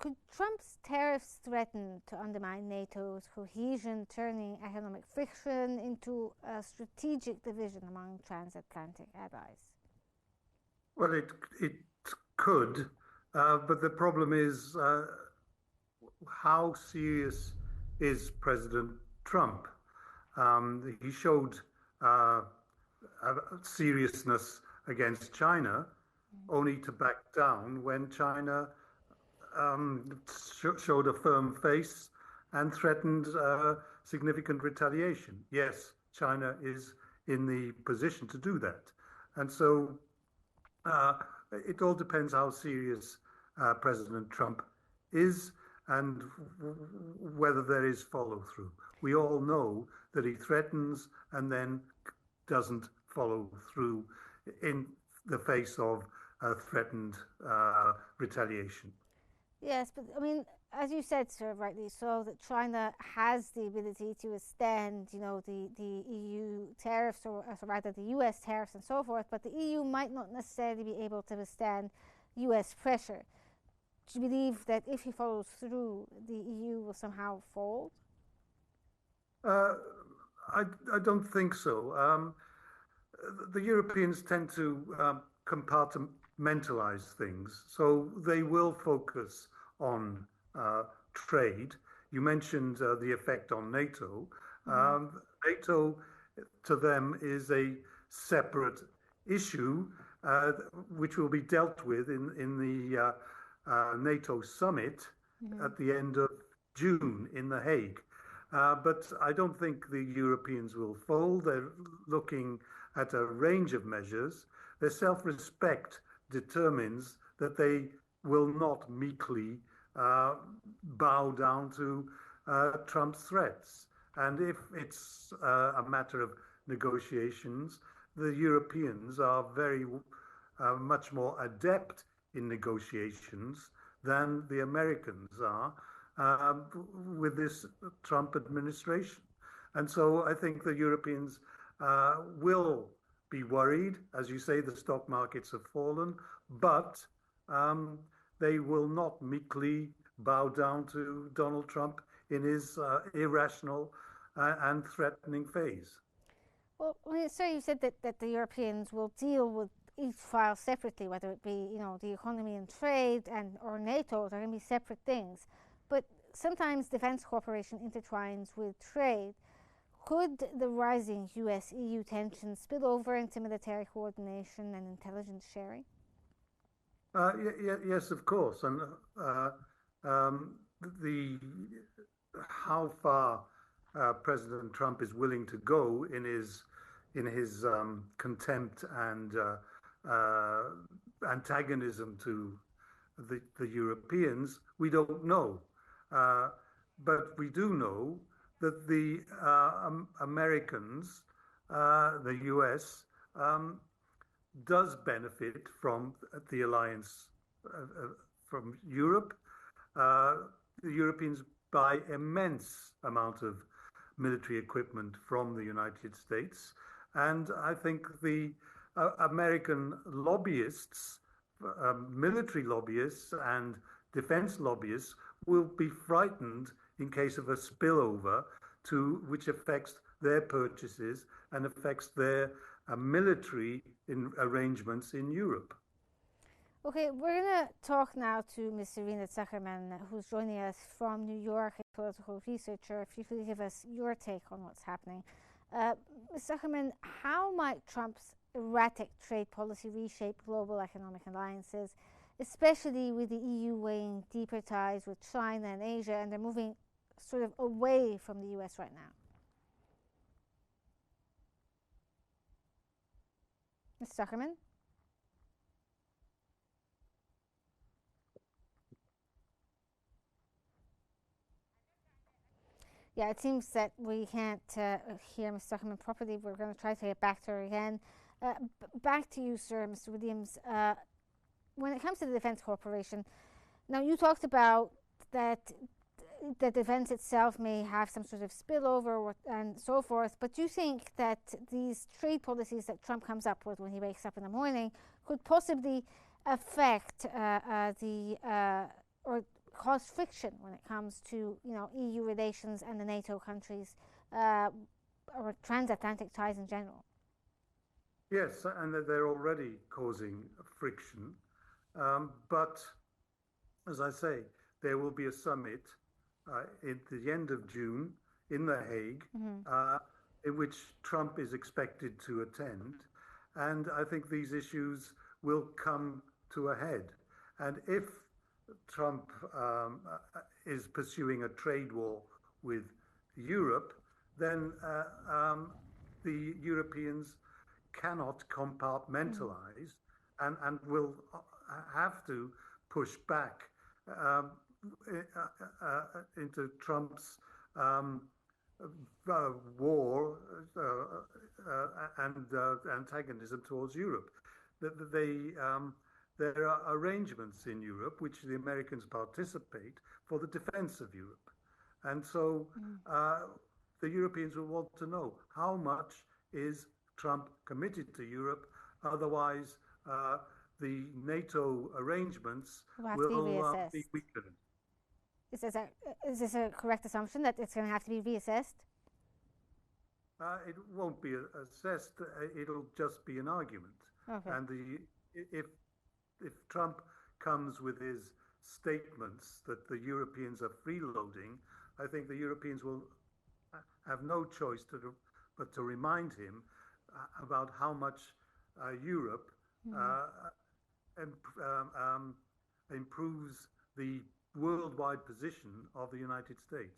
Could Trump's tariffs threaten to undermine NATO's cohesion, turning economic friction into a strategic division among transatlantic allies? Well, it could, but the problem is how serious is President Trump? He showed uh, seriousness against China, only to back down when China showed a firm face and threatened significant retaliation. Yes, China is in the position to do that. And so uh, it all depends how serious President Trump is and whether there is follow through. We all know that he threatens and then doesn't follow through in the face of threatened retaliation. Yes, but I mean, as you said, sir, rightly so, that China has the ability to withstand, the EU tariffs, or rather the US tariffs and so forth, but the EU might not necessarily be able to withstand US pressure. Do you believe that if he follows through, the EU will somehow fold? Uh, I don't think so. The Europeans tend to compartmentalize things, so they will focus on trade. You mentioned the effect on NATO. Mm-hmm. NATO, to them, is a separate issue uh, which will be dealt with in the NATO summit Mm-hmm. at the end of June in The Hague. But I don't think the Europeans will fold. They're looking at a range of measures. Their self respect determines that they will not meekly uh, bow down to Trump's threats. And if it's a matter of negotiations, the Europeans are very much more adept in negotiations than the Americans are with this Trump administration. And so I think the Europeans will be worried. As you say, the stock markets have fallen, but um, they will not meekly bow down to Donald Trump in his irrational and threatening phase. Well, sir, you said that the Europeans will deal with each file separately, whether it be, the economy and trade and or NATO, they're going to be separate things. But sometimes defense cooperation intertwines with trade. Could the rising US EU tensions spill over into military coordination and intelligence sharing? Yes, of course. And uh, um, the how far President Trump is willing to go in his contempt and uh, antagonism to the Europeans, we don't know. Uh, but we do know that the Americans, the US, um, does benefit from the alliance from Europe. Uh, the Europeans buy immense amount of military equipment from the United States, and I think the American lobbyists, military lobbyists, and defense lobbyists will be frightened in case of a spillover to which affects their purchases and affects their military arrangements in Europe. Okay, we're going to talk now to Ms. Irina Zuckerman, who's joining us from New York, a political researcher. If you could give us your take on what's happening. Ms. Zuckerman, how might Trump's erratic trade policy reshape global economic alliances, especially with the EU weighing deeper ties with China and Asia, and they're moving sort of away from the US right now? Ms. Zuckerman? Yeah, it seems that we can't hear Ms. Zuckerman properly. We're going to try to get back to her again. Back to you, sir, Mr. Williams. When it comes to the Defense Corporation, now you talked about that the defense itself may have some sort of spillover and so forth, but do you think that these trade policies that Trump comes up with when he wakes up in the morning could possibly affect or cause friction when it comes to EU relations and the NATO countries, or transatlantic ties in general. Yes, and they're already causing friction. But as I say, there will be a summit at the end of June in The Hague, in which Trump is expected to attend. And I think these issues will come to a head. And if Trump is pursuing a trade war with Europe, then the Europeans cannot compartmentalize and will have to push back into Trump's war and antagonism towards Europe. There are arrangements in Europe which the Americans participate for the defense of Europe. And so the Europeans will want to know how much is Trump committed to Europe. Otherwise, the NATO arrangements will be weakened. Is this a correct assumption that it's going to have to be reassessed? It won't be assessed. It'll just be an argument. Okay. And if Trump comes with his statements that the Europeans are freeloading, I think the Europeans will have no choice but to remind him about how much Europe improves the worldwide position of the United States.